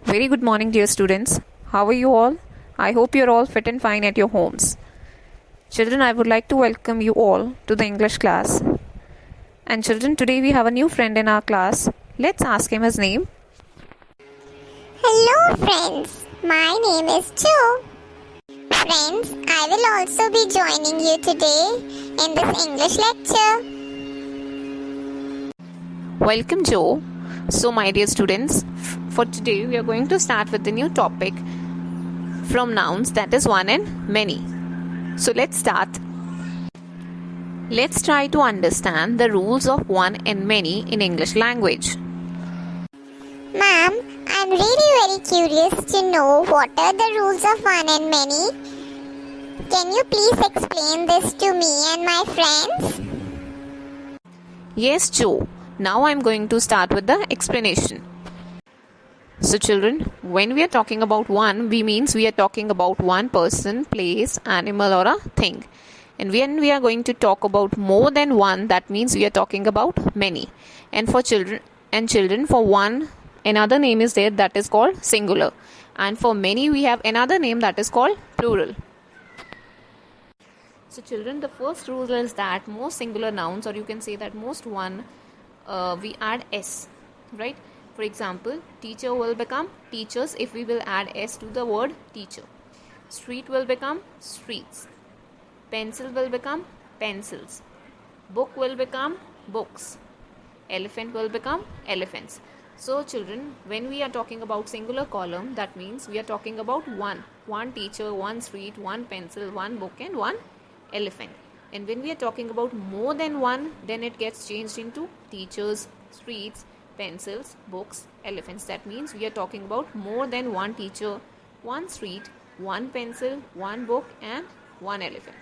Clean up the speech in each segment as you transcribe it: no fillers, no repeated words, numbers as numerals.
Very good morning, dear students. How are you all? I hope you're all fit and fine at your homes. Children, I would like to welcome you all to the English class. And children, today we have a new friend in our class. Let's ask him his name. Hello friends, my name is Joe. Friends, I will also be joining you today in this English lecture. Welcome, Joe. So, my dear students, for today we are going to start with the new topic from nouns, that is one and many. So, let's start. Let's try to understand the rules of one and many in English language. Ma'am, I'm really very curious to know what are the rules of one and many. Can you please explain this to me and my friends? Yes, Joe. Now I'm going to start with the explanation. So children, when we are talking about one, we are talking about one person, place, animal or a thing. And when we are going to talk about more than one, that means we are talking about many. And for children, for one, another name is there that is called singular. And for many, we have another name that is called plural. So children, the first rule is that most singular nouns, or you can say that most one, we add s, right? For example, teacher will become teachers if we will add s to the word teacher. Street will become streets. Pencil will become pencils. Book will become books. Elephant will become elephants. So children, when we are talking about singular column, that means we are talking about one teacher, one street, one pencil, one book and one elephant. And when we are talking about more than one, then it gets changed into teachers, streets, pencils, books, elephants. That means we are talking about more than one teacher, one street, one pencil, one book and one elephant.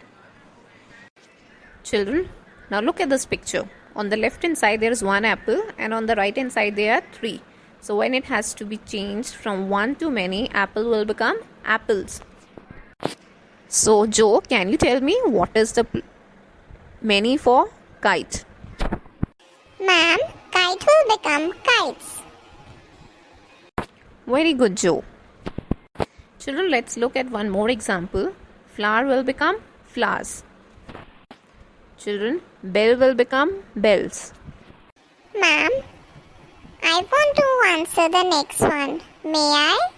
Children, now look at this picture. On the left hand side there is one apple and on the right hand side there are three. So when it has to be changed from one to many, apple will become apples. So Joe, can you tell me what is the many for kite? Ma'am, kite will become kites. Very good, Joe. Children, let's look at one more example. Flower will become flowers. Children, bell will become bells. Ma'am, I want to answer the next one. May I?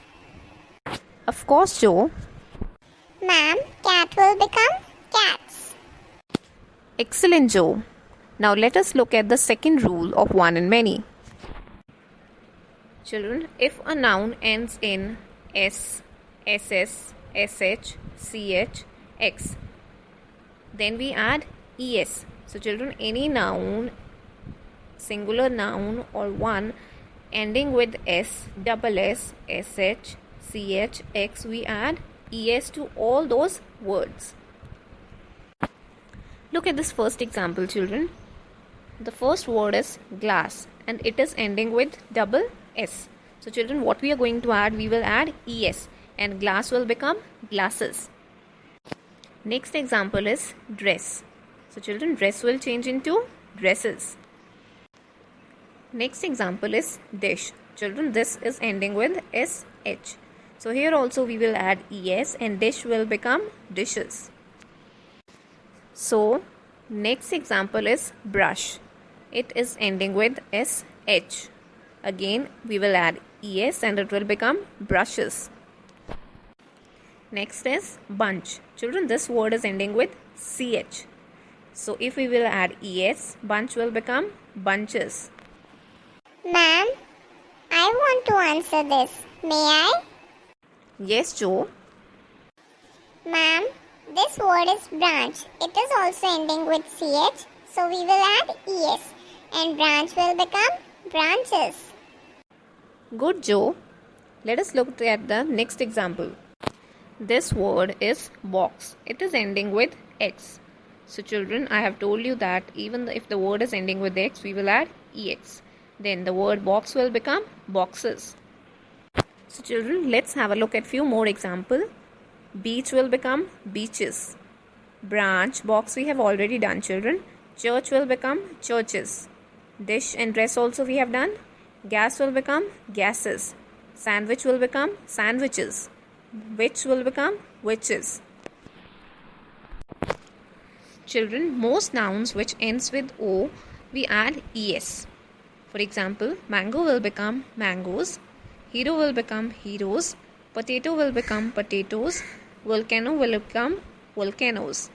Of course, Joe. Ma'am, cat will become cats. Excellent, Joe. Now let us look at the second rule of one and many. Children, if a noun ends in s, ss, sh, ch, x, then we add es. So children, any noun, singular noun or one ending with s, double s, sh, ch, x, we add es to all those words. Look at this first example, children. The first word is glass and it is ending with double s. So children, what we are going to add, we will add es and glass will become glasses. Next example is dress. So children, dress will change into dresses. Next example is dish. Children, this is ending with sh. So here also we will add es and dish will become dishes. So next example is brush. It is ending with sh. Again we will add es and it will become brushes. Next is bunch. Children, this word is ending with ch. So if we will add es, bunch will become bunches. Ma'am, I want to answer this. May I? Yes, Joe. Ma'am, this word is branch. It is also ending with ch. So we will add es and branch will become branches. Good, Joe. Let us look at the next example. This word is box. It is ending with x. So children, I have told you that even if the word is ending with x, we will add ex. Then the word box will become boxes. So children, let's have a look at few more examples. Beach will become beaches. Branch, box we have already done, children. Church will become churches. Dish and dress also we have done. Gas will become gases. Sandwich will become sandwiches. Witch will become witches. Children, most nouns which ends with O, we add es. For example, mango will become mangoes, hero will become heroes, potato will become potatoes, volcano will become volcanoes.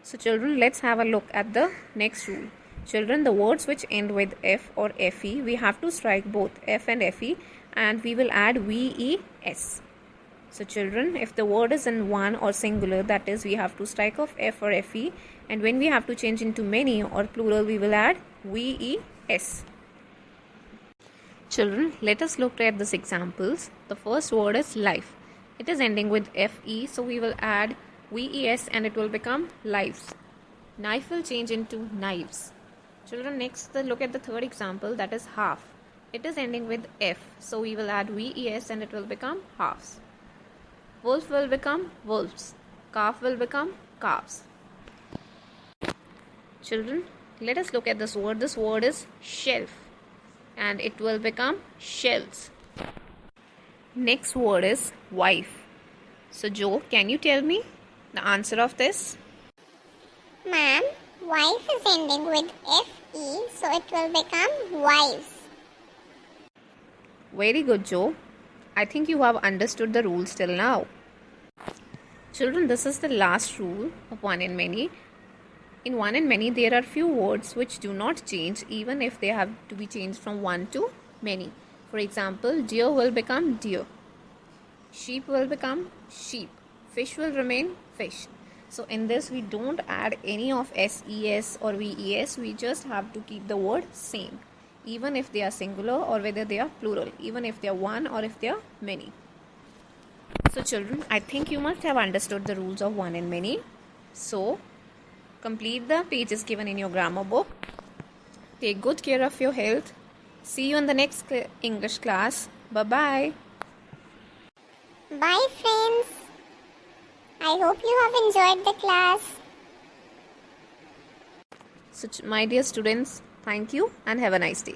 So children, let's have a look at the next rule. Children, the words which end with F or FE, we have to strike both F and FE and we will add VES. So children, if the word is in one or singular, that is we have to strike off F or FE, and when we have to change into many or plural, we will add VES. Children, let us look at these examples. The first word is life. It is ending with FE, so we will add VES and it will become lives. Knife will change into knives. Children, next look at the third example, that is half. It is ending with F, so we will add VES and it will become halves. Wolf will become wolves. Calf will become calves. Children, let us look at this word. This word is shelf and it will become shells. Next word is wife. So Joe, can you tell me the answer of this? Ma'am, wife is ending with FE, so it will become wives. Very good, Joe. I think you have understood the rules till now. Children, this is the last rule of one in many. In one in many, there are few words which do not change even if they have to be changed from one to many. For example, deer will become deer. Sheep will become sheep. Fish will remain fish. So in this, we don't add any of SES or VES. We just have to keep the word same, even if they are singular or whether they are plural, even if they are one or if they are many. So children, I think you must have understood the rules of one and many. So complete the pages given in your grammar book. Take good care of your health. See you in the next English class. Bye-bye. Bye friends. I hope you have enjoyed the class. So my dear students, thank you and have a nice day.